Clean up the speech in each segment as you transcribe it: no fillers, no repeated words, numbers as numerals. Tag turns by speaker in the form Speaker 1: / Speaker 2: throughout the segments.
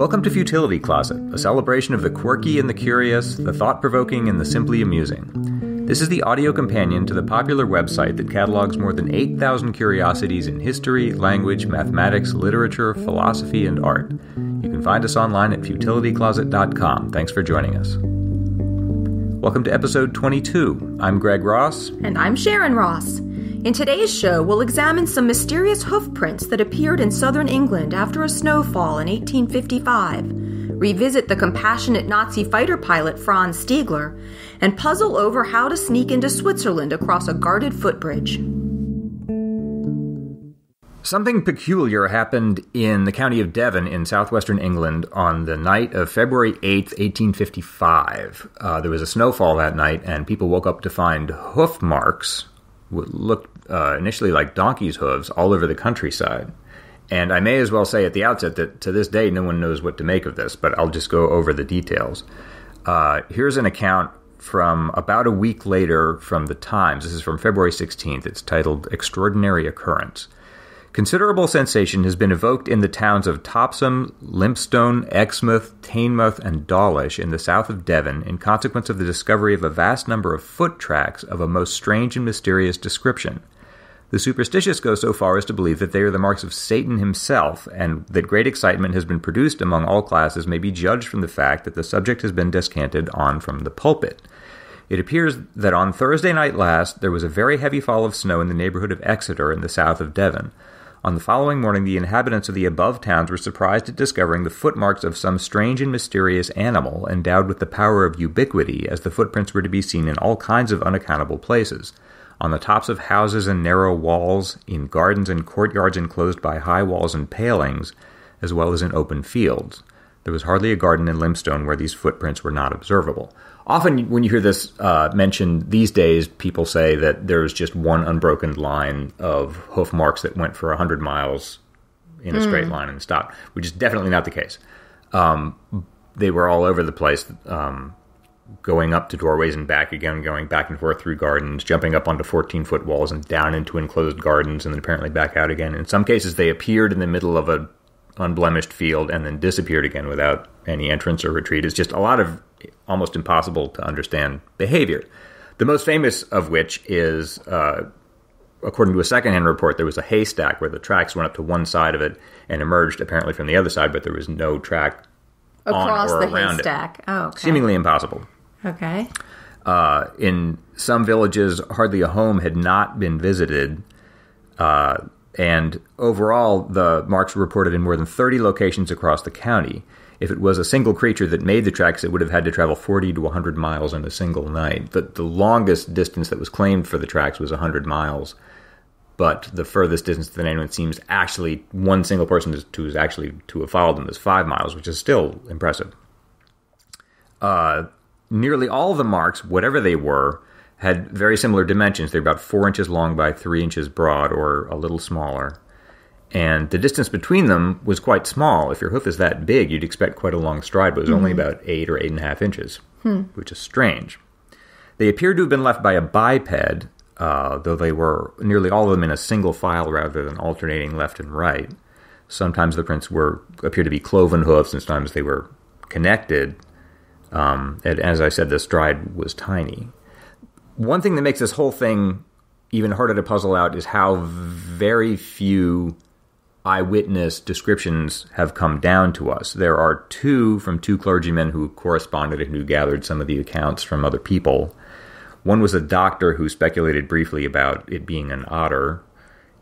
Speaker 1: Welcome to Futility Closet, a celebration of the quirky and the curious, the thought-provoking and the simply amusing. This is the audio companion to the popular website that catalogs more than 8,000 curiosities in history, language, mathematics, literature, philosophy, and art. You can find us online at futilitycloset.com. Thanks for joining us. Welcome to episode 22. I'm Greg Ross.
Speaker 2: And I'm Sharon Ross. In today's show, we'll examine some mysterious hoof prints that appeared in southern England after a snowfall in 1855, revisit the compassionate Nazi fighter pilot Franz Stigler, and puzzle over how to sneak into Switzerland across a guarded footbridge.
Speaker 1: Something peculiar happened in the county of Devon in southwestern England on the night of February 8th, 1855. There was a snowfall that night, and people woke up to find hoof marks, what looked initially like donkeys' hooves, all over the countryside. And I may as well say at the outset that to this day no one knows what to make of this, but I'll just go over the details. Here's an account from about a week later from the Times. This is from February 16th. It's titled Extraordinary Occurrence. Considerable sensation has been evoked in the towns of Topsham, Lympstone, Exmouth, Teignmouth, and Dawlish in the south of Devon in consequence of the discovery of a vast number of foot tracks of a most strange and mysterious description. The superstitious go so far as to believe that they are the marks of Satan himself, and that great excitement has been produced among all classes may be judged from the fact that the subject has been descanted on from the pulpit. It appears that on Thursday night last there was a very heavy fall of snow in the neighborhood of Exeter in the south of Devon. On the following morning, the inhabitants of the above towns were surprised at discovering the footmarks of some strange and mysterious animal endowed with the power of ubiquity, as the footprints were to be seen in all kinds of unaccountable places. On the tops of houses and narrow walls, in gardens and courtyards enclosed by high walls and palings, as well as in open fields. There was hardly a garden in Lympstone where these footprints were not observable. Often when you hear this mentioned these days, people say that there's just one unbroken line of hoof marks that went for 100 miles in a straight line and stopped, which is definitely not the case. They were all over the place, going up to doorways and back again, going back and forth through gardens, jumping up onto 14-foot walls and down into enclosed gardens, and then apparently back out again. In some cases, they appeared in the middle of an unblemished field and then disappeared again without any entrance or retreat. It's just a lot of almost impossible to understand behavior. The most famous of which is, according to a secondhand report, there was a haystack where the tracks went up to one side of it and emerged apparently from the other side, but there was no track
Speaker 2: across
Speaker 1: on or
Speaker 2: the
Speaker 1: around
Speaker 2: haystack.
Speaker 1: it.
Speaker 2: Oh, okay.
Speaker 1: Seemingly impossible.
Speaker 2: Okay.
Speaker 1: In some villages, hardly a home had not been visited, and overall, the marks were reported in more than 30 locations across the county. If it was a single creature that made the tracks, it would have had to travel 40 to 100 miles in a single night. The longest distance that was claimed for the tracks was 100 miles, but the furthest distance that anyone seems actually one single person to have followed them is 5 miles, which is still impressive. Nearly all of the marks, whatever they were, had very similar dimensions. They're about 4 inches long by 3 inches broad, or a little smaller. And the distance between them was quite small. If your hoof is that big, you'd expect quite a long stride, but it was only about 8 or 8.5 inches, which is strange. They appeared to have been left by a biped, though they were nearly all of them in a single file rather than alternating left and right. Sometimes the prints appeared to be cloven hoofs, and sometimes they were connected. And as I said, the stride was tiny. One thing that makes this whole thing even harder to puzzle out is how very few eyewitness descriptions have come down to us. There are two clergymen who corresponded and who gathered some of the accounts from other people. One was a doctor who speculated briefly about it being an otter,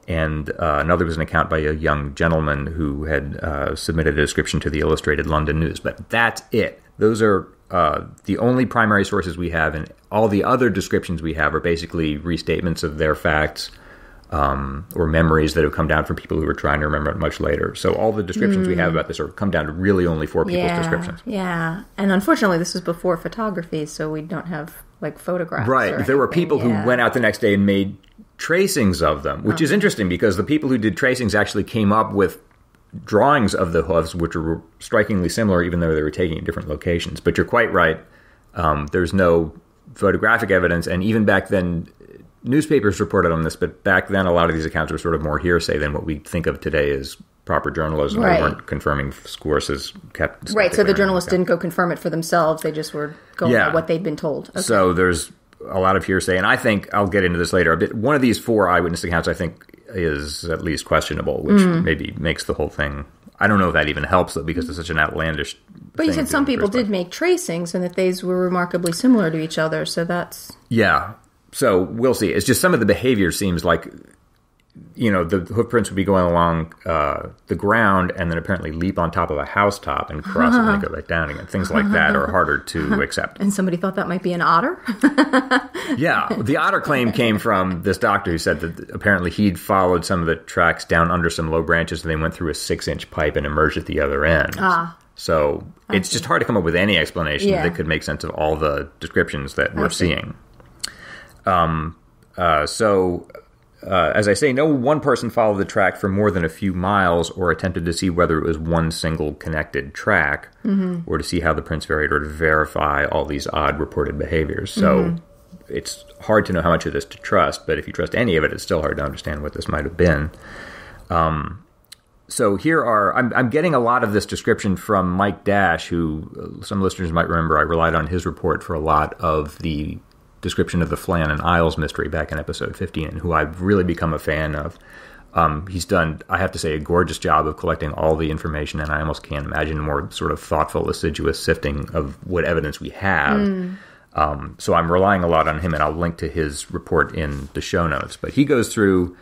Speaker 1: and another was an account by a young gentleman who had submitted a description to the Illustrated London News. But that's it. Those are the only primary sources we have, and all the other descriptions we have are basically restatements of their facts or memories that have come down from people who were trying to remember it much later. So all the descriptions we have about this are come down to really only 4 people's descriptions.
Speaker 2: Yeah, and unfortunately this was before photography, so we don't have photographs.
Speaker 1: Right, there were people who went out the next day and made tracings of them, which is interesting because the people who did tracings actually came up with drawings of the hooves, which were strikingly similar, even though they were taken at different locations. But you're quite right. There's no photographic evidence, and even back then, newspapers reported on this, but back then a lot of these accounts were sort of more hearsay than what we think of today as proper journalism.
Speaker 2: Right.
Speaker 1: They weren't confirming sources.
Speaker 2: Right, so the journalists didn't go confirm it for themselves. They just were going by what they'd been told. Okay.
Speaker 1: So there's a lot of hearsay, and I think, I'll get into this later, but one of these 4 eyewitness accounts I think is at least questionable, which maybe makes the whole thing... I don't know if that even helps, though, because it's such an outlandish
Speaker 2: But you said some people did make tracings and that these were remarkably similar to each other, so that's...
Speaker 1: Yeah. So we'll see. It's just some of the behavior seems like, the hoof prints would be going along the ground and then apparently leap on top of a housetop and cross it and then go back down again. Things like that are harder to accept.
Speaker 2: And somebody thought that might be an otter?
Speaker 1: Yeah. The otter claim came from this doctor who said that apparently he'd followed some of the tracks down under some low branches and they went through a 6-inch pipe and emerged at the other end. So it's just hard to come up with any explanation that could make sense of all the descriptions that we're seeing. As I say, no one person followed the track for more than a few miles or attempted to see whether it was one single connected track or to see how the prints varied or to verify all these odd reported behaviors. So it's hard to know how much of this to trust, but if you trust any of it, it's still hard to understand what this might have been. So here I'm getting a lot of this description from Mike Dash, who some listeners might remember I relied on his report for a lot of the description of the Flann and Isles mystery back in episode 15, and who I've really become a fan of. He's done, I have to say, a gorgeous job of collecting all the information, and I almost can't imagine a more sort of thoughtful, assiduous sifting of what evidence we have. So I'm relying a lot on him, and I'll link to his report in the show notes. But he goes through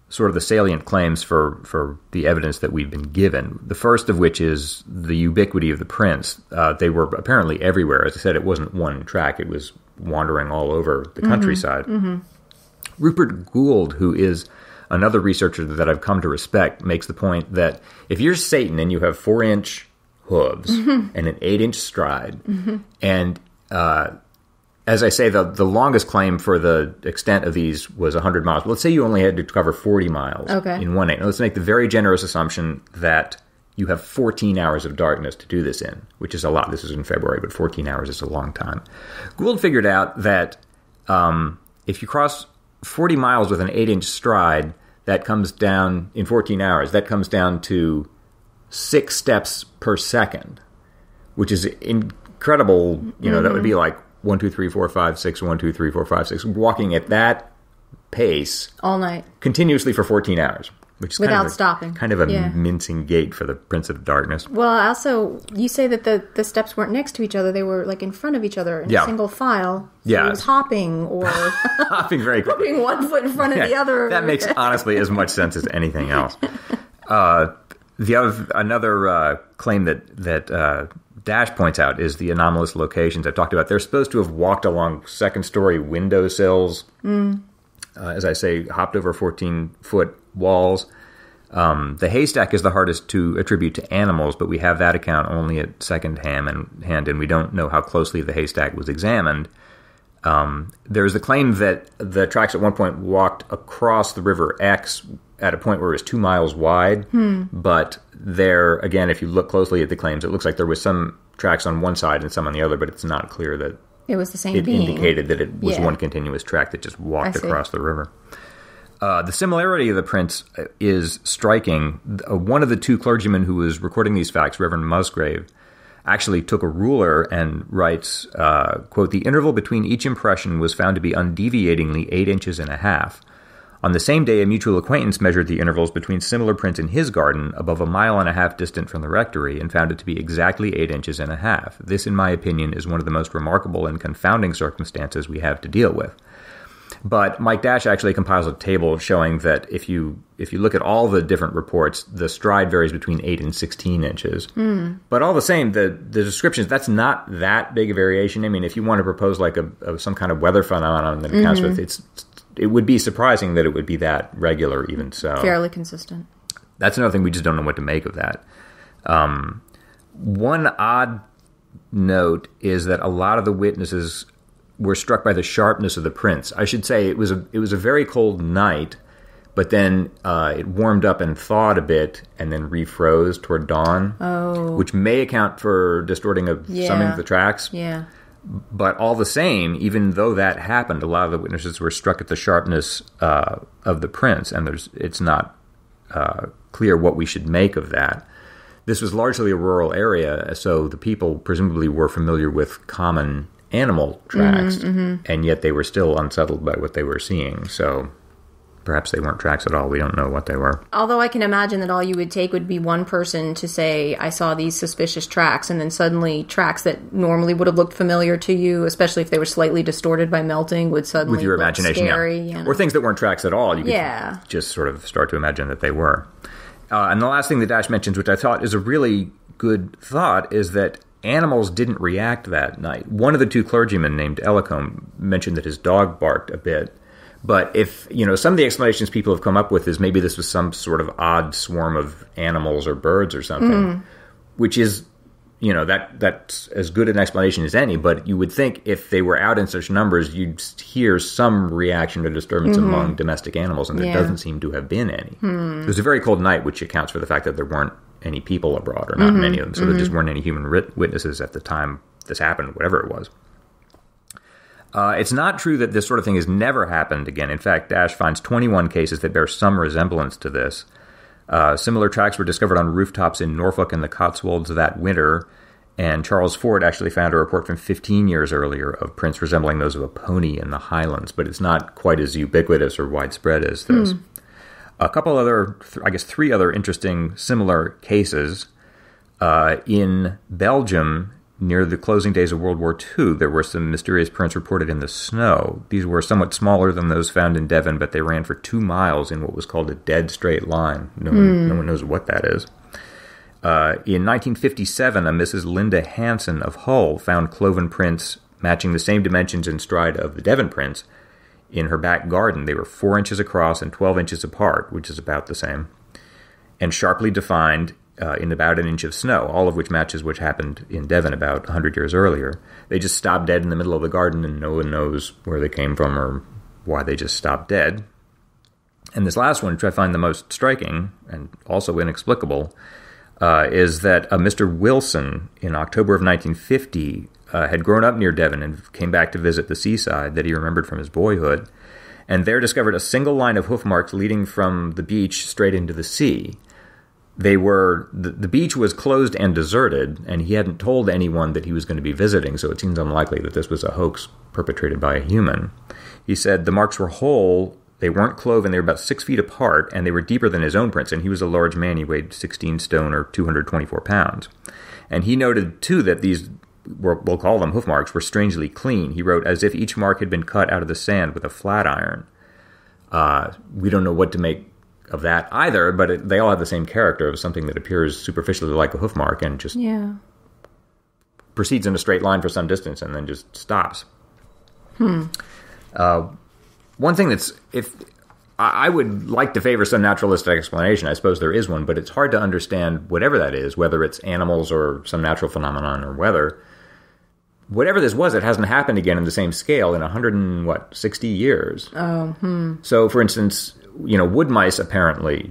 Speaker 1: sort of the salient claims for the evidence that we've been given. The first of which is the ubiquity of the prints. They were apparently everywhere. As I said, it wasn't one track. It was wandering all over the countryside. Rupert Gould, who is another researcher that I've come to respect, makes the point that if you're Satan and you have 4-inch hooves and an 8-inch stride, and as I say, the longest claim for the extent of these was 100 miles. But let's say you only had to cover 40 miles in 1 day. Now, let's make the very generous assumption that you have 14 hours of darkness to do this in, which is a lot. This is in February, but 14 hours is a long time. Gould figured out that if you cross 40 miles with an 8-inch stride, that comes down, in 14 hours, that comes down to 6 steps per second, which is incredible. That would be like 1, 2, 3, 4, 5, 6, 1, 2, 3, 4, 5, 6, walking at that pace
Speaker 2: all night,
Speaker 1: continuously for 14 hours. Which is
Speaker 2: without stopping.
Speaker 1: Kind of a mincing gait for the Prince of Darkness.
Speaker 2: Well, also, you say that the steps weren't next to each other. They were like in front of each other in a single file. So it was hopping or...
Speaker 1: hopping very quickly.
Speaker 2: Putting one foot in front of the other.
Speaker 1: That makes, honestly, as much sense as anything else. Another claim that Dash points out is the anomalous locations I've talked about. They're supposed to have walked along second-story windowsills. As I say, hopped over 14-foot walls. The haystack is the hardest to attribute to animals, but we have that account only at second hand, and we don't know how closely the haystack was examined. There's the claim that the tracks at one point walked across the River X at a point where it was 2 miles wide, but there, again, if you look closely at the claims, it looks like there was some tracks on one side and some on the other, but it's not clear that
Speaker 2: it was the same
Speaker 1: it
Speaker 2: being.
Speaker 1: Indicated that it was one continuous track that just walked across the river. The similarity of the prints is striking. One of the 2 clergymen who was recording these facts, Reverend Musgrave, actually took a ruler and writes, quote, "The interval between each impression was found to be undeviatingly 8 inches and a half. On the same day, a mutual acquaintance measured the intervals between similar prints in his garden above 1.5 miles distant from the rectory and found it to be exactly 8 inches and a half. This, in my opinion, is one of the most remarkable and confounding circumstances we have to deal with." But Mike Dash actually compiles a table showing that if you look at all the different reports, the stride varies between 8 and 16 inches. But all the same, the descriptions, that's not that big a variation. I mean, if you want to propose like some kind of weather phenomenon that accounts with it would be surprising that it would be that regular, even so.
Speaker 2: Fairly consistent.
Speaker 1: That's another thing, we just don't know what to make of that. One odd note is that a lot of the witnesses were struck by the sharpness of the prints. I should say it was a very cold night, but then it warmed up and thawed a bit and then refroze toward dawn, which may account for distorting of some of the tracks.
Speaker 2: Yeah.
Speaker 1: But all the same, even though that happened, a lot of the witnesses were struck at the sharpness of the prints, and it's not clear what we should make of that. This was largely a rural area, so the people presumably were familiar with common animal tracks, and yet they were still unsettled by what they were seeing. So perhaps they weren't tracks at all. We don't know what they were.
Speaker 2: Although I can imagine that all you would take would be one person to say, I saw these suspicious tracks, and then suddenly tracks that normally would have looked familiar to you, especially if they were slightly distorted by melting, would suddenly
Speaker 1: with your
Speaker 2: look
Speaker 1: imagination,
Speaker 2: scary.
Speaker 1: Yeah.
Speaker 2: You know?
Speaker 1: Or things that weren't tracks at all. You could just sort of start to imagine that they were. And the last thing that Dash mentions, which I thought is a really good thought, is that animals didn't react that night. One of the two clergymen named Ellicombe mentioned that his dog barked a bit. But if, some of the explanations people have come up with is maybe this was some sort of odd swarm of animals or birds or something, which is, that's as good an explanation as any. But you would think if they were out in such numbers, you'd hear some reaction or disturbance among domestic animals, and there doesn't seem to have been any. It was a very cold night, which accounts for the fact that there weren't any people abroad, or not many of them. So there just weren't any human witnesses at the time this happened, whatever it was. It's not true that this sort of thing has never happened again. In fact, Dash finds 21 cases that bear some resemblance to this. Similar tracks were discovered on rooftops in Norfolk and the Cotswolds that winter, and Charles Ford actually found a report from 15 years earlier of prints resembling those of a pony in the Highlands, but it's not quite as ubiquitous or widespread as this. A couple other, three other interesting similar cases. In Belgium, near the closing days of World War II, there were some mysterious prints reported in the snow. These were somewhat smaller than those found in Devon, but they ran for 2 miles in what was called a dead straight line. No one knows what that is. In 1957, a Mrs. Linda Hansen of Hull found cloven prints matching the same dimensions and stride of the Devon prints in her back garden. They were 4 inches across and 12 inches apart, which is about the same, and sharply defined in about an inch of snow, all of which matches what happened in Devon about 100 years earlier. They just stopped dead in the middle of the garden, and no one knows where they came from or why they just stopped dead. And this last one, which I find the most striking and also inexplicable, is that Mr. Wilson, in October of 1950, had grown up near Devon and came back to visit the seaside that he remembered from his boyhood, and there discovered a single line of hoof marks leading from the beach straight into the sea. The beach was closed and deserted, and he hadn't told anyone that he was going to be visiting, so it seems unlikely that this was a hoax perpetrated by a human. He said the marks were whole, they weren't cloven, they were about 6 feet apart, and they were deeper than his own prints, and he was a large man, he weighed 16 stone or 224 pounds. And he noted, too, that these, we'll call them hoof marks, were strangely clean. He wrote, as if each mark had been cut out of the sand with a flat iron. We don't know what to make of that either, but they all have the same character of something that appears superficially like a hoof mark and just proceeds in a straight line for some distance and then just stops. One thing I would like to favor some naturalistic explanation. I suppose there is one, but it's hard to understand whatever that is, whether it's animals or some natural phenomenon or weather. Whatever this was, it hasn't happened again in the same scale in 60 years. So, for instance, wood mice apparently,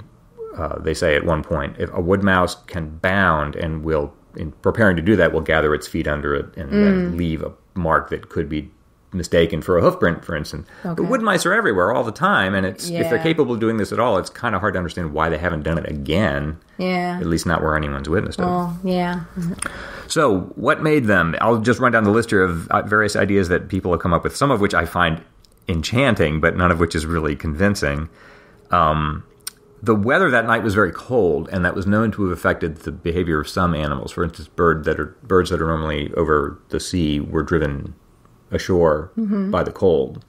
Speaker 1: they say at one point, if a wood mouse can bound and will, in preparing to do that, will gather its feet under it and then leave a mark that could be mistaken for a hoof print, for instance. Okay. But wood mice are everywhere all the time, and if they're capable of doing this at all, it's kind of hard to understand why they haven't done it again. Yeah. At least not where anyone's witnessed it.
Speaker 2: Oh, yeah.
Speaker 1: So, what made them? I'll just run down the list here of various ideas that people have come up with, some of which I find enchanting, but none of which is really convincing. The weather that night was very cold, and that was known to have affected the behavior of some animals. For instance, birds that are normally over the sea were driven ashore by the cold.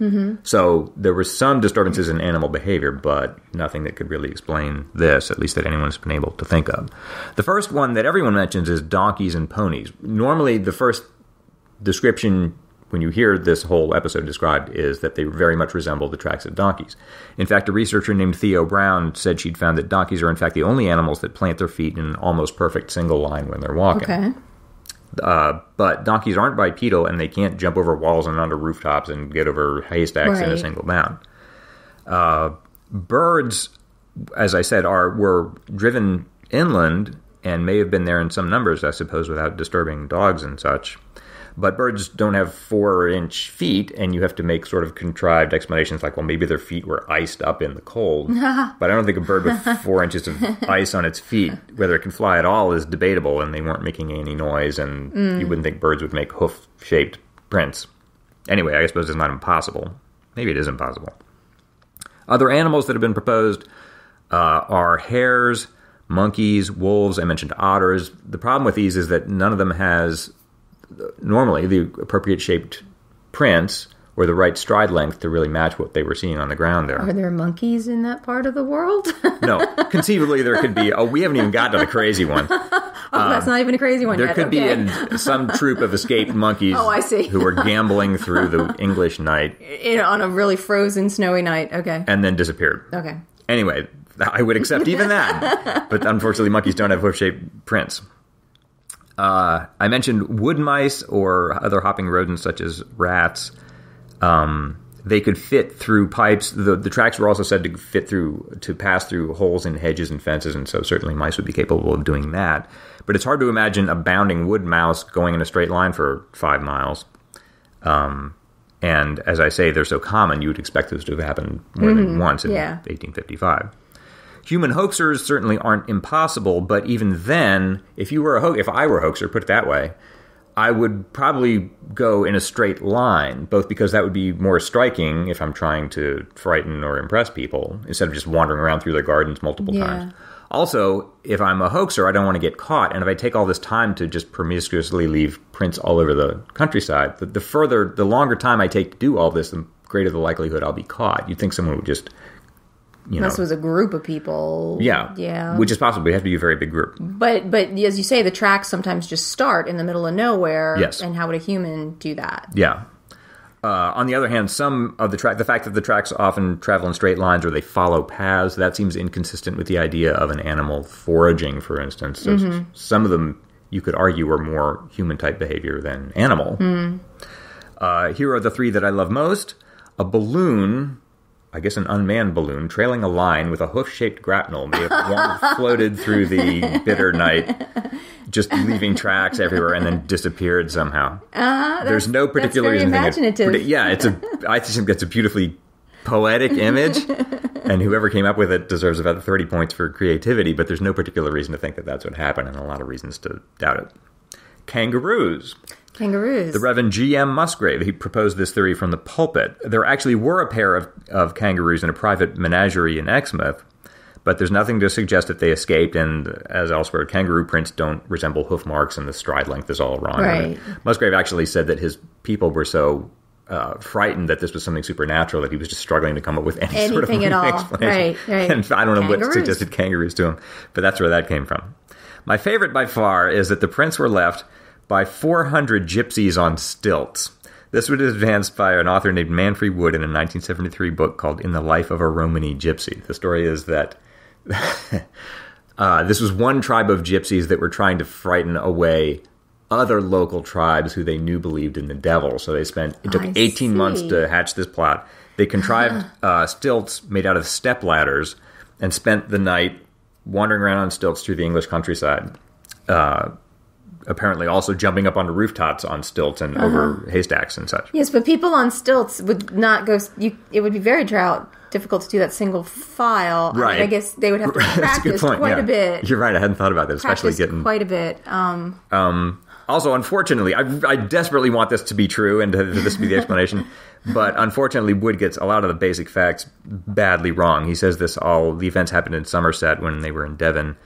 Speaker 1: So there were some disturbances in animal behavior, but nothing that could really explain this, at least that anyone's been able to think of. The first one that everyone mentions is donkeys and ponies. Normally, the first description when you hear this whole episode described is that they very much resemble the tracks of donkeys. In fact, a researcher named Theo Brown said she'd found that donkeys are in fact the only animals that plant their feet in an almost perfect single line when they're walking. Okay. But donkeys aren't bipedal, and they can't jump over walls and onto rooftops and get over haystacks in a single bound. Birds, as I said, were driven inland and may have been there in some numbers, I suppose, without disturbing dogs and such. But birds don't have 4-inch feet, and you have to make sort of contrived explanations like, well, maybe their feet were iced up in the cold. But I don't think a bird with 4 inches of ice on its feet, whether it can fly at all, is debatable, and they weren't making any noise, and you wouldn't think birds would make hoof-shaped prints. Anyway, I suppose it's not impossible. Maybe it is impossible. Other animals that have been proposed are hares, monkeys, wolves. I mentioned otters. The problem with these is that none of them has normally the appropriate shaped prints or the right stride length to really match what they were seeing on the ground there.
Speaker 2: Are there monkeys in that part of the world?
Speaker 1: No. Conceivably, there could be... Oh, we haven't even gotten to the crazy one.
Speaker 2: That's not even a crazy one
Speaker 1: there
Speaker 2: yet.
Speaker 1: There could be some troop of escaped monkeys
Speaker 2: I see.
Speaker 1: who were gambling through the English night.
Speaker 2: On a really frozen, snowy night. Okay.
Speaker 1: And then disappeared.
Speaker 2: Okay.
Speaker 1: Anyway, I would accept even that. But unfortunately, monkeys don't have hoof-shaped prints. I mentioned wood mice or other hopping rodents such as rats. They could fit through pipes. The tracks were also said to pass through holes in hedges and fences, and so certainly mice would be capable of doing that. But it's hard to imagine a bounding wood mouse going in a straight line for 5 miles. And as I say, they're so common, you would expect those to have happened more than once in 1855. Human hoaxers certainly aren't impossible, but even then, if I were a hoaxer, put it that way, I would probably go in a straight line, both because that would be more striking if I'm trying to frighten or impress people, instead of just wandering around through their gardens multiple times. Also, if I'm a hoaxer, I don't want to get caught, and if I take all this time to just promiscuously leave prints all over the countryside, the longer time I take to do all this, the greater the likelihood I'll be caught. You'd think someone would just...
Speaker 2: Unless it was a group of people.
Speaker 1: Yeah. Which is possible. It has to be a very big group.
Speaker 2: But as you say, the tracks sometimes just start in the middle of nowhere.
Speaker 1: Yes.
Speaker 2: And how would a human do that?
Speaker 1: Yeah. On the other hand, some of the fact that the tracks often travel in straight lines or they follow paths, that seems inconsistent with the idea of an animal foraging, for instance. So some of them, you could argue, are more human-type behavior than animal. Here are the 3 that I love most. A balloon... I guess an unmanned balloon, trailing a line with a hoof-shaped grapnel may have long floated through the bitter night, just leaving tracks everywhere, and then disappeared somehow. There's no particular reason.
Speaker 2: That's very imaginative.
Speaker 1: I just think that's a beautifully poetic image, and whoever came up with it deserves about 30 points for creativity, but there's no particular reason to think that that's what happened, and a lot of reasons to doubt it. Kangaroos. The Reverend G.M. Musgrave, he proposed this theory from the pulpit. There actually were a pair of kangaroos in a private menagerie in Exmouth, but there's nothing to suggest that they escaped, and as elsewhere, kangaroo prints don't resemble hoof marks, and the stride length is all wrong.
Speaker 2: Right.
Speaker 1: I mean, Musgrave actually said that his people were so frightened that this was something supernatural that he was just struggling to come up with anything sort of explanation. Right. And I don't know what suggested kangaroos to him, but that's where that came from. My favorite by far is that the prints were left by 400 gypsies on stilts. This was advanced by an author named Manfred Wood in a 1973 book called In the Life of a Romany Gypsy. The story is that this was one tribe of gypsies that were trying to frighten away other local tribes who they knew believed in the devil. So it took 18 months to hatch this plot. They contrived stilts made out of step ladders and spent the night wandering around on stilts through the English countryside. Apparently also jumping up onto rooftops on stilts and over haystacks and such.
Speaker 2: Yes, but people on stilts would not go... it would be very difficult to do that single file.
Speaker 1: Right.
Speaker 2: I mean, I guess they would have to practice quite a bit.
Speaker 1: You're right, I hadn't thought about that, especially getting...
Speaker 2: quite a bit.
Speaker 1: Also, unfortunately, I desperately want this to be true and to this to be the explanation, but unfortunately, Wood gets a lot of the basic facts badly wrong. He says the events happened in Somerset when they were in Devon,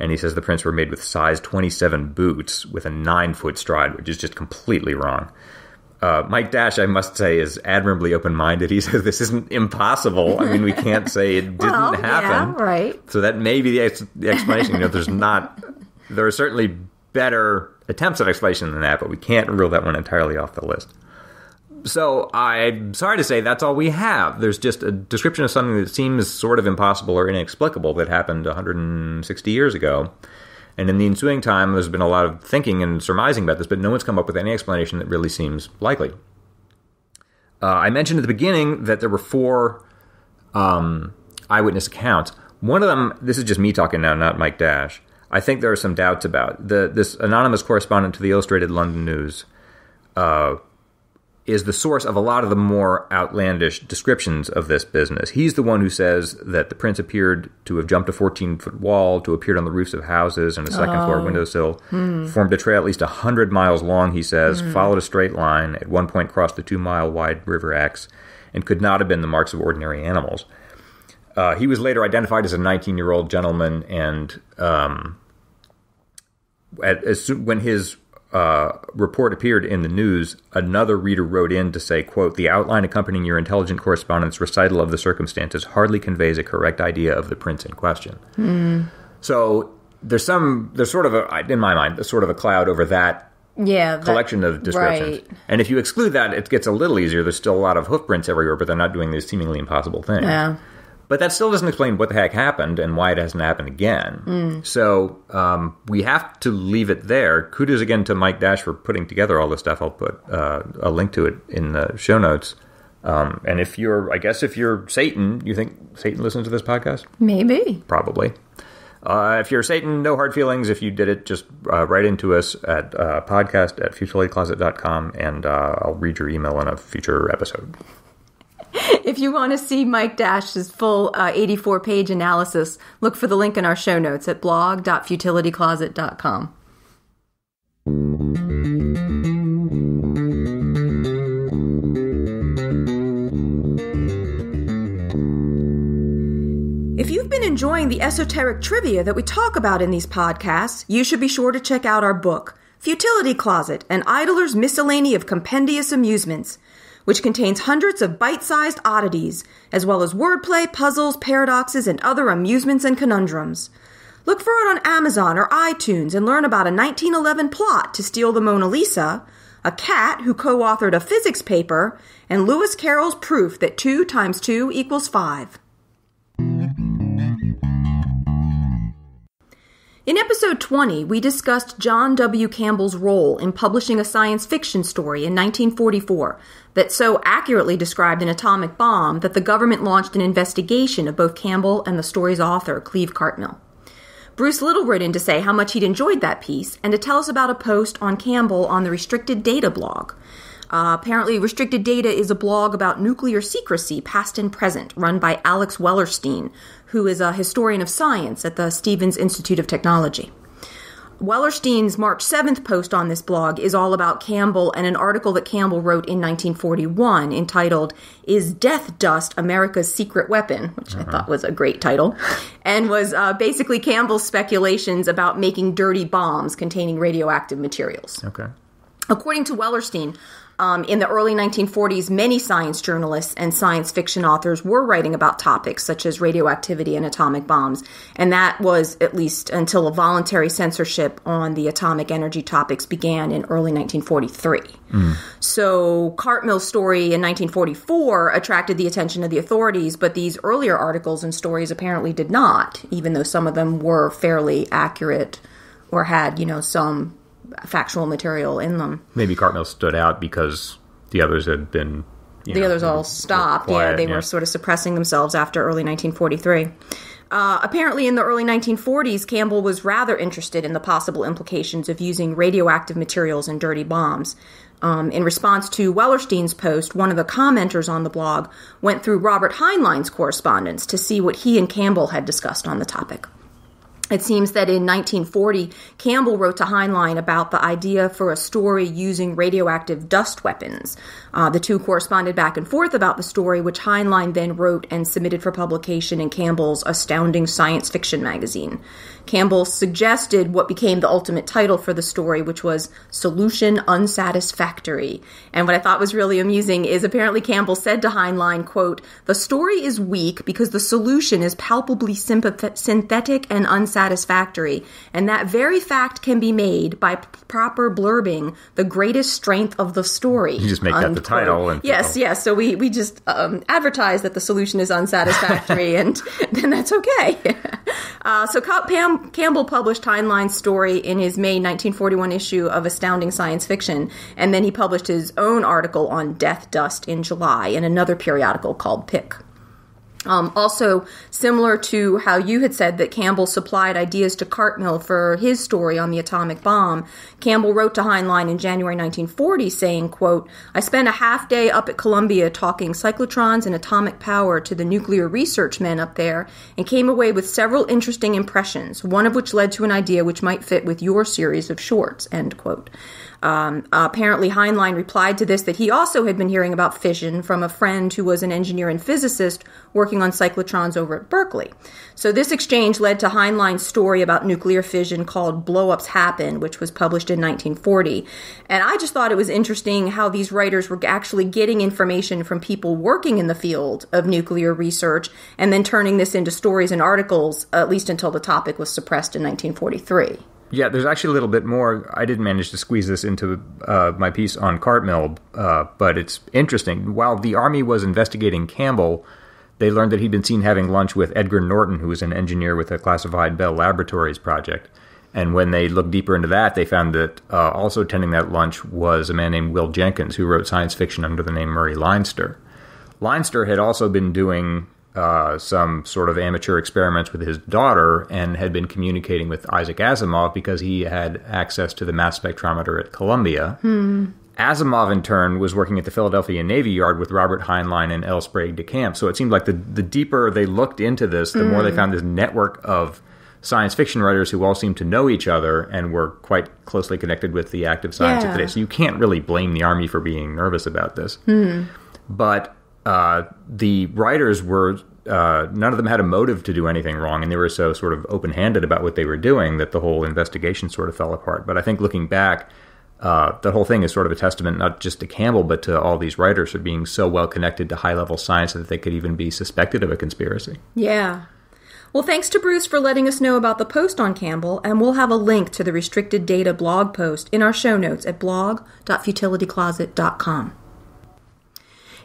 Speaker 1: and he says the prints were made with size 27 boots with a 9-foot stride, which is just completely wrong. Mike Dash, I must say, is admirably open-minded. He says this isn't impossible. I mean, we can't say it didn't happen.
Speaker 2: Yeah, right.
Speaker 1: So that may be the explanation. There are certainly better attempts at explanation than that, but we can't rule that one entirely off the list. So I'm sorry to say that's all we have. There's just a description of something that seems sort of impossible or inexplicable that happened 160 years ago. And in the ensuing time, there's been a lot of thinking and surmising about this, but no one's come up with any explanation that really seems likely. I mentioned at the beginning that there were 4 eyewitness accounts. One of them, this is just me talking now, not Mike Dash, I think there are some doubts about. This anonymous correspondent to the Illustrated London News is the source of a lot of the more outlandish descriptions of this business. He's the one who says that the prince appeared to have jumped a 14-foot wall, to appeared on the roofs of houses and a second-floor windowsill, formed a trail at least 100 miles long, he says, followed a straight line, at one point crossed the 2-mile-wide River Exe, and could not have been the marks of ordinary animals. He was later identified as a 19-year-old gentleman, and when his report appeared in the news, another reader wrote in to say, quote, "The outline accompanying your intelligent correspondent's recital of the circumstances hardly conveys a correct idea of the prince in question." So there's sort of in my mind, sort of a cloud over that collection of descriptions. Right. And if you exclude that, it gets a little easier. There's still a lot of hoof prints everywhere, but they're not doing these seemingly impossible things. Yeah. But that still doesn't explain what the heck happened and why it hasn't happened again. So we have to leave it there. Kudos again to Mike Dash for putting together all this stuff. I'll put a link to it in the show notes. And if you're Satan, you think Satan listens to this podcast?
Speaker 2: Maybe.
Speaker 1: Probably. If you're Satan, no hard feelings. If you did it, just write into us at podcast@futilitycloset.com, and I'll read your email in a future episode.
Speaker 2: If you want to see Mike Dash's full 84-page analysis, look for the link in our show notes at blog.futilitycloset.com. If you've been enjoying the esoteric trivia that we talk about in these podcasts, you should be sure to check out our book, Futility Closet, An Idler's Miscellany of Compendious Amusements, which contains hundreds of bite-sized oddities, as well as wordplay, puzzles, paradoxes, and other amusements and conundrums. Look for it on Amazon or iTunes and learn about a 1911 plot to steal the Mona Lisa, a cat who co-authored a physics paper, and Lewis Carroll's proof that 2 × 2 = 5. In episode 20, we discussed John W. Campbell's role in publishing a science fiction story in 1944 that so accurately described an atomic bomb that the government launched an investigation of both Campbell and the story's author, Cleve Cartmill. Bruce Little wrote in to say how much he'd enjoyed that piece and to tell us about a post on Campbell on the Restricted Data blog. Apparently, Restricted Data is a blog about nuclear secrecy, past and present, run by Alex Wellerstein, who is a historian of science at the Stevens Institute of Technology. Wellerstein's March 7th post on this blog is all about Campbell and an article that Campbell wrote in 1941 entitled, "Is Death Dust America's Secret Weapon?" which I thought was a great title, and was basically Campbell's speculations about making dirty bombs containing radioactive materials.
Speaker 1: Okay.
Speaker 2: According to Wellerstein, in the early 1940s, many science journalists and science fiction authors were writing about topics such as radioactivity and atomic bombs, and that was at least until a voluntary censorship on the atomic energy topics began in early 1943. So Cartmill's story in 1944 attracted the attention of the authorities, but these earlier articles and stories apparently did not, even though some of them were fairly accurate or had, some factual material in them.
Speaker 1: Maybe Cartmill stood out because the others had been...
Speaker 2: The others all stopped. Quiet, they were sort of suppressing themselves after early 1943. Apparently in the early 1940s, Campbell was rather interested in the possible implications of using radioactive materials in dirty bombs. In response to Wellerstein's post, one of the commenters on the blog went through Robert Heinlein's correspondence to see what he and Campbell had discussed on the topic. It seems that in 1940, Campbell wrote to Heinlein about the idea for a story using radioactive dust weapons. The two corresponded back and forth about the story, which Heinlein then wrote and submitted for publication in Campbell's Astounding Science Fiction magazine. Campbell suggested what became the ultimate title for the story, which was Solution Unsatisfactory. And what I thought was really amusing is apparently Campbell said to Heinlein, quote, "The story is weak because the solution is palpably synthetic and unsatisfactory, and that very fact can be made by proper blurbing the greatest strength of the story."
Speaker 1: You just make that the title. And
Speaker 2: yes. So we just advertise that the solution is unsatisfactory, and then that's okay. So Campbell published Heinlein's story in his May 1941 issue of Astounding Science Fiction, and then he published his own article on death dust in July in another periodical called Pick. Also, similar to how you had said that Campbell supplied ideas to Cartmill for his story on the atomic bomb, Campbell wrote to Heinlein in January 1940 saying, quote, "I spent a half day up at Columbia talking cyclotrons and atomic power to the nuclear research men up there and came away with several interesting impressions, one of which led to an idea which might fit with your series of shorts," end quote. Apparently Heinlein replied to this that he also had been hearing about fission from a friend who was an engineer and physicist working on cyclotrons over at Berkeley. So this exchange led to Heinlein's story about nuclear fission called Blow-Ups Happen, which was published in 1940. And I just thought it was interesting how these writers were actually getting information from people working in the field of nuclear research and then turning this into stories and articles, at least until the topic was suppressed in 1943.
Speaker 1: Yeah, there's actually a little bit more. I didn't manage to squeeze this into my piece on Cartmill, but it's interesting. While the Army was investigating Campbell, they learned that he'd been seen having lunch with Edgar Norton, who was an engineer with a classified Bell Laboratories project. And when they looked deeper into that, they found that also attending that lunch was a man named Will Jenkins, who wrote science fiction under the name Murray Leinster. Leinster had also been doing some sort of amateur experiments with his daughter and had been communicating with Isaac Asimov because he had access to the mass spectrometer at Columbia. Asimov, in turn, was working at the Philadelphia Navy Yard with Robert Heinlein and L. Sprague de Camp. So it seemed like the deeper they looked into this, the more they found this network of science fiction writers who all seemed to know each other and were quite closely connected with the active science of today. So you can't really blame the Army for being nervous about this. But the writers were, none of them had a motive to do anything wrong, and they were so sort of open-handed about what they were doing that the whole investigation sort of fell apart. But I think looking back, the whole thing is sort of a testament not just to Campbell, but to all these writers for being so well connected to high-level science that they could even be suspected of a conspiracy.
Speaker 2: Yeah. Well, thanks to Bruce for letting us know about the post on Campbell, and we'll have a link to the restricted data blog post in our show notes at blog.futilitycloset.com.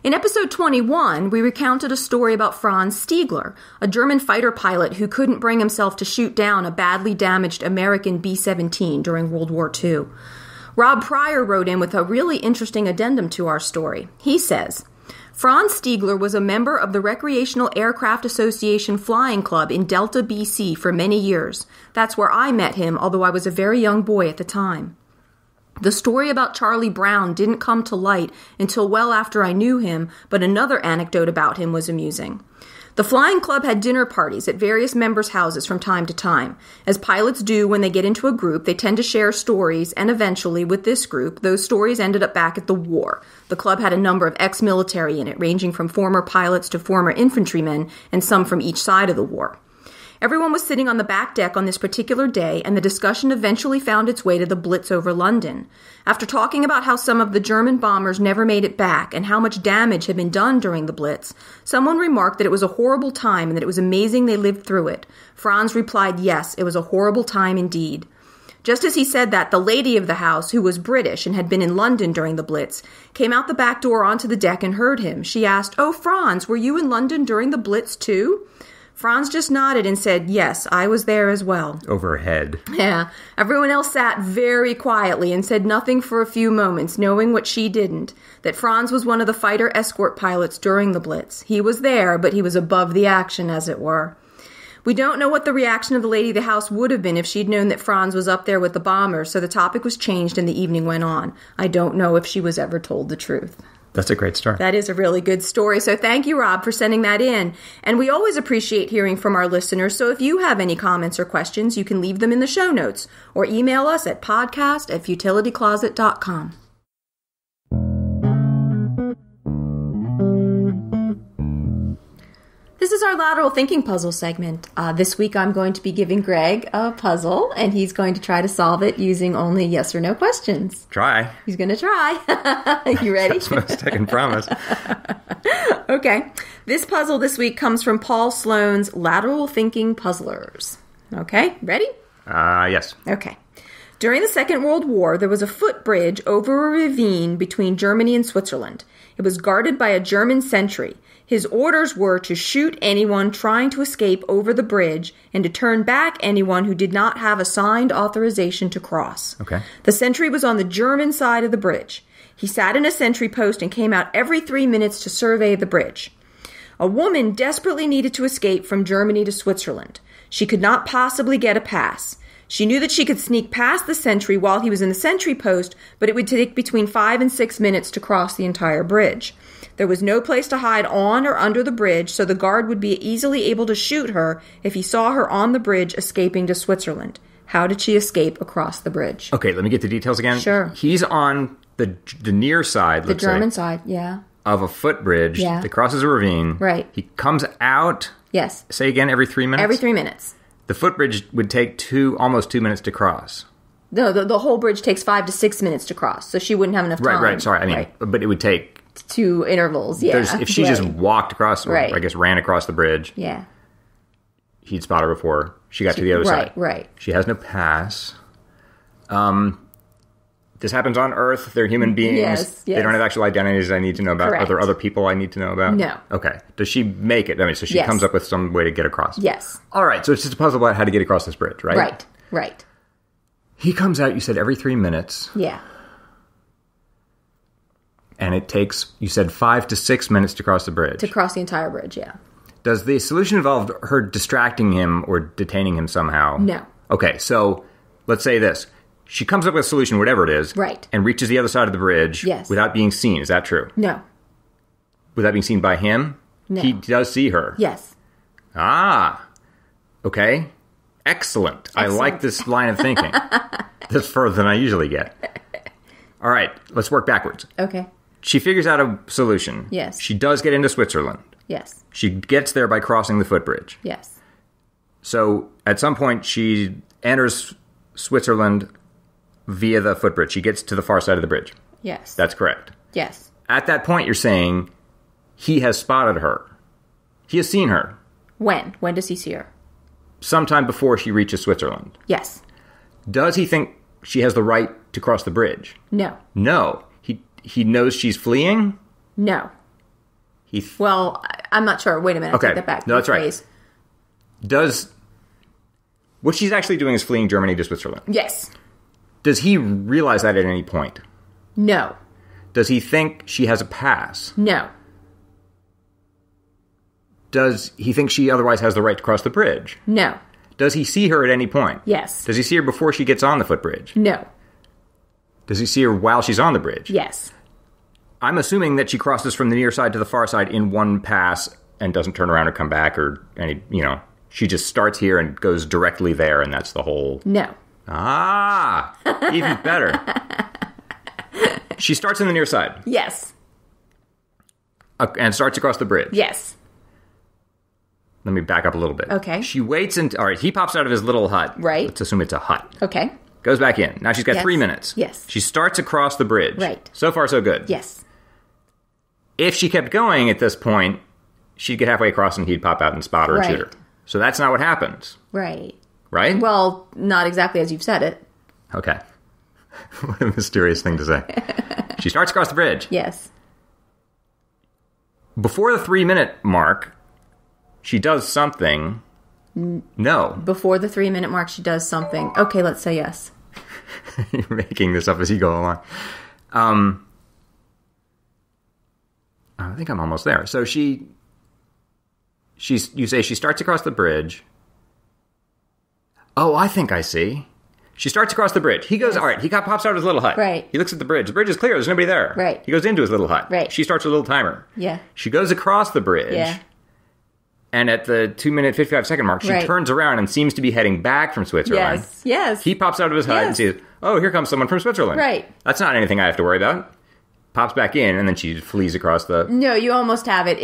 Speaker 2: In episode 21, we recounted a story about Franz Stigler, a German fighter pilot who couldn't bring himself to shoot down a badly damaged American B-17 during World War II. Rob Pryor wrote in with a really interesting addendum to our story. He says, Franz Stigler was a member of the Recreational Aircraft Association Flying Club in Delta, BC for many years. That's where I met him, although I was a very young boy at the time. The story about Charlie Brown didn't come to light until well after I knew him, but another anecdote about him was amusing. The flying club had dinner parties at various members' houses from time to time. As pilots do when they get into a group, they tend to share stories, and eventually, with this group, those stories ended up back at the war. The club had a number of ex-military in it, ranging from former pilots to former infantrymen, and some from each side of the war. Everyone was sitting on the back deck on this particular day, and the discussion eventually found its way to the Blitz over London. After talking about how some of the German bombers never made it back and how much damage had been done during the Blitz, someone remarked that it was a horrible time and that it was amazing they lived through it. Franz replied, yes, it was a horrible time indeed. Just as he said that, the lady of the house, who was British and had been in London during the Blitz, came out the back door onto the deck and heard him. She asked, "Oh, Franz, were you in London during the Blitz too?" Franz just nodded and said, yes, I was there as well.
Speaker 1: Overhead.
Speaker 2: Yeah. Everyone else sat very quietly and said nothing for a few moments, knowing what she didn't, that Franz was one of the fighter escort pilots during the Blitz. He was there, but he was above the action, as it were. We don't know what the reaction of the lady of the house would have been if she'd known that Franz was up there with the bombers, so the topic was changed and the evening went on. I don't know if she was ever told the truth.
Speaker 1: That's a great story.
Speaker 2: That is a really good story. So thank you, Rob, for sending that in. And we always appreciate hearing from our listeners. So if you have any comments or questions, you can leave them in the show notes or email us at podcast@futilitycloset.com. This is our lateral thinking puzzle segment. This week I'm going to be giving Greg a puzzle, and he's going to try to solve it using only yes or no questions.
Speaker 1: Try.
Speaker 2: He's going to try. You ready?
Speaker 1: That's most I can promise.
Speaker 2: Okay. This puzzle this week comes from Paul Sloan's Lateral Thinking Puzzlers. Okay, ready?
Speaker 1: Yes.
Speaker 2: Okay. During the Second World War, there was a footbridge over a ravine between Germany and Switzerland. It was guarded by a German sentry. His orders were to shoot anyone trying to escape over the bridge and to turn back anyone who did not have a signed authorization to cross.
Speaker 1: Okay.
Speaker 2: The sentry was on the German side of the bridge. He sat in a sentry post and came out every 3 minutes to survey the bridge. A woman desperately needed to escape from Germany to Switzerland. She could not possibly get a pass. She knew that she could sneak past the sentry while he was in the sentry post, but it would take between 5 and 6 minutes to cross the entire bridge. There was no place to hide on or under the bridge, so the guard would be easily able to shoot her if he saw her on the bridge escaping to Switzerland. How did she escape across the bridge?
Speaker 1: Okay, let me get the details again.
Speaker 2: Sure.
Speaker 1: He's on the near side,
Speaker 2: The German side, yeah.
Speaker 1: of a footbridge that crosses a ravine.
Speaker 2: Right.
Speaker 1: He comes out,
Speaker 2: Yes.
Speaker 1: say again, every 3 minutes?
Speaker 2: Every 3 minutes.
Speaker 1: The footbridge would take almost 2 minutes to cross.
Speaker 2: No, the whole bridge takes 5 to 6 minutes to cross, so she wouldn't have enough time.
Speaker 1: Right, sorry. I mean, but it would take...
Speaker 2: 2 intervals, yeah.
Speaker 1: If she just walked across, or
Speaker 2: Right.
Speaker 1: I guess ran across the bridge,
Speaker 2: Yeah.
Speaker 1: he'd spot her before she got to the other side.
Speaker 2: Right.
Speaker 1: She has no pass. This happens on Earth. They're human beings.
Speaker 2: Yes.
Speaker 1: They don't have actual identities I need to know about.
Speaker 2: Correct.
Speaker 1: Are there other people I need to know about?
Speaker 2: No.
Speaker 1: Okay. Does she make it? I mean, so she
Speaker 2: Yes.
Speaker 1: comes up with some way to get across.
Speaker 2: Yes.
Speaker 1: All right. So it's just a puzzle about how to get across this bridge, right?
Speaker 2: Right.
Speaker 1: He comes out, you said, every 3 minutes.
Speaker 2: Yeah.
Speaker 1: And it takes, you said, 5 to 6 minutes to cross the bridge.
Speaker 2: To cross the entire bridge, yeah.
Speaker 1: Does the solution involve her distracting him or detaining him somehow?
Speaker 2: No.
Speaker 1: Okay, so let's say this. She comes up with a solution, whatever it is,
Speaker 2: Right.
Speaker 1: and reaches the other side of the bridge
Speaker 2: Yes.
Speaker 1: without being seen. Is that true?
Speaker 2: No.
Speaker 1: Without being seen by him?
Speaker 2: No.
Speaker 1: He does see her.
Speaker 2: Yes.
Speaker 1: Ah. Okay. Excellent. I like this line of thinking. That's further than I usually get. All right, let's work backwards.
Speaker 2: Okay.
Speaker 1: She figures out a solution.
Speaker 2: Yes.
Speaker 1: She does get into Switzerland.
Speaker 2: Yes.
Speaker 1: She gets there by crossing the footbridge.
Speaker 2: Yes.
Speaker 1: So at some point, she enters Switzerland via the footbridge. She gets to the far side of the bridge.
Speaker 2: Yes.
Speaker 1: That's correct.
Speaker 2: Yes.
Speaker 1: At that point, you're saying he has spotted her. He has seen her.
Speaker 2: When? When does he see her?
Speaker 1: Sometime before she reaches Switzerland.
Speaker 2: Yes.
Speaker 1: Does he think she has the right to cross the bridge?
Speaker 2: No.
Speaker 1: No. He knows she's fleeing?
Speaker 2: No.
Speaker 1: He
Speaker 2: Well, I'm not sure. Wait a minute.
Speaker 1: Okay.
Speaker 2: I take that back.
Speaker 1: No, that's right.
Speaker 2: Rephrase.
Speaker 1: Does... What she's actually doing is fleeing Germany to Switzerland.
Speaker 2: Yes.
Speaker 1: Does he realize that at any point?
Speaker 2: No.
Speaker 1: Does he think she has a pass?
Speaker 2: No.
Speaker 1: Does he think she otherwise has the right to cross the bridge?
Speaker 2: No.
Speaker 1: Does he see her at any point?
Speaker 2: Yes.
Speaker 1: Does he see her before she gets on the footbridge?
Speaker 2: No.
Speaker 1: Does he see her while she's on the bridge?
Speaker 2: Yes.
Speaker 1: I'm assuming that she crosses from the near side to the far side in one pass and doesn't turn around or come back or any, she just starts here and goes directly there and that's the whole...
Speaker 2: No.
Speaker 1: Ah! Even better. She starts in the near side.
Speaker 2: Yes.
Speaker 1: And starts across the bridge.
Speaker 2: Yes.
Speaker 1: Let me back up a little bit.
Speaker 2: Okay.
Speaker 1: She waits and... All right, he pops out of his little hut.
Speaker 2: Right.
Speaker 1: Let's assume it's a hut.
Speaker 2: Okay.
Speaker 1: Goes back in. Now she's got
Speaker 2: Yes.
Speaker 1: 3 minutes.
Speaker 2: Yes.
Speaker 1: She starts across the bridge.
Speaker 2: Right.
Speaker 1: So far, so good.
Speaker 2: Yes.
Speaker 1: If she kept going at this point, she'd get halfway across and he'd pop out and spot her and shoot her.
Speaker 2: Right.
Speaker 1: So that's not what happens.
Speaker 2: Right.
Speaker 1: Right?
Speaker 2: Well, not exactly as you've said it.
Speaker 1: Okay. What a mysterious thing to say. She starts across the bridge.
Speaker 2: Yes.
Speaker 1: Before the 3-minute mark, she does something. No.
Speaker 2: Before the 3-minute mark, she does something. Okay, let's say yes.
Speaker 1: You're making this up as you go along. I think I'm almost there. So you say she starts across the bridge. Oh, I think I see. She starts across the bridge. He goes, all right, he pops out of his little hut.
Speaker 2: Right.
Speaker 1: He looks at the bridge. The bridge is clear. There's nobody there.
Speaker 2: Right.
Speaker 1: He goes into his little hut.
Speaker 2: Right.
Speaker 1: She starts a little timer.
Speaker 2: Yeah.
Speaker 1: She goes across the bridge.
Speaker 2: Yeah.
Speaker 1: And at the 2-minute, 55-second mark, she
Speaker 2: Right.
Speaker 1: turns around and seems to be heading back from Switzerland.
Speaker 2: Yes. Yes.
Speaker 1: He pops out of his hut and
Speaker 2: Yes.
Speaker 1: sees, oh, here comes someone from Switzerland.
Speaker 2: Right.
Speaker 1: That's not anything I have to worry about. Pops back in, and then she flees across the...
Speaker 2: No, you almost have it.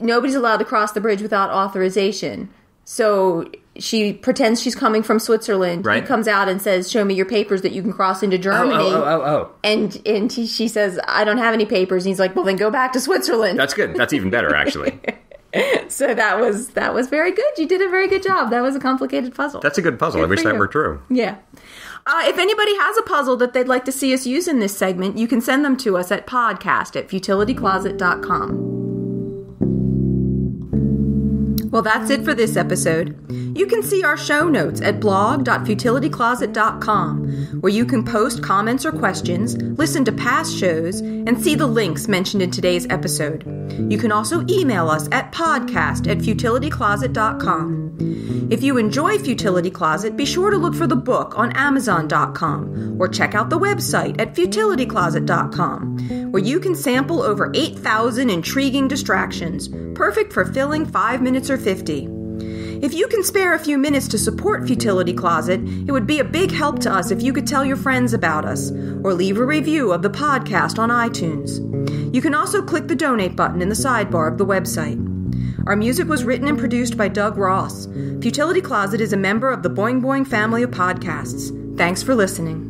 Speaker 2: Nobody's allowed to cross the bridge without authorization. So she pretends she's coming from Switzerland.
Speaker 1: Right.
Speaker 2: He comes out and says, show me your papers that you can cross into Germany.
Speaker 1: Oh.
Speaker 2: And she says, I don't have any papers. And he's like, well, then go back to Switzerland.
Speaker 1: That's good. That's even better, actually.
Speaker 2: So that was very good. You did a very good job. That was a complicated puzzle.
Speaker 1: That's a good puzzle.
Speaker 2: Good
Speaker 1: I wish
Speaker 2: for
Speaker 1: that
Speaker 2: you.
Speaker 1: were true.
Speaker 2: Yeah. If anybody has a puzzle that they'd like to see us use in this segment, you can send them to us at podcast@futilitycloset.com. Well, that's it for this episode. You can see our show notes at blog.futilitycloset.com, where you can post comments or questions, listen to past shows, and see the links mentioned in today's episode. You can also email us at podcast@futilitycloset.com. If you enjoy Futility Closet, be sure to look for the book on Amazon.com, or check out the website at futilitycloset.com, where you can sample over 8,000 intriguing distractions, perfect for filling 5 minutes or 50. If you can spare a few minutes to support Futility Closet, it would be a big help to us if you could tell your friends about us, or leave a review of the podcast on iTunes. You can also click the donate button in the sidebar of the website. Our music was written and produced by Doug Ross. Futility Closet is a member of the Boing Boing family of podcasts. Thanks for listening.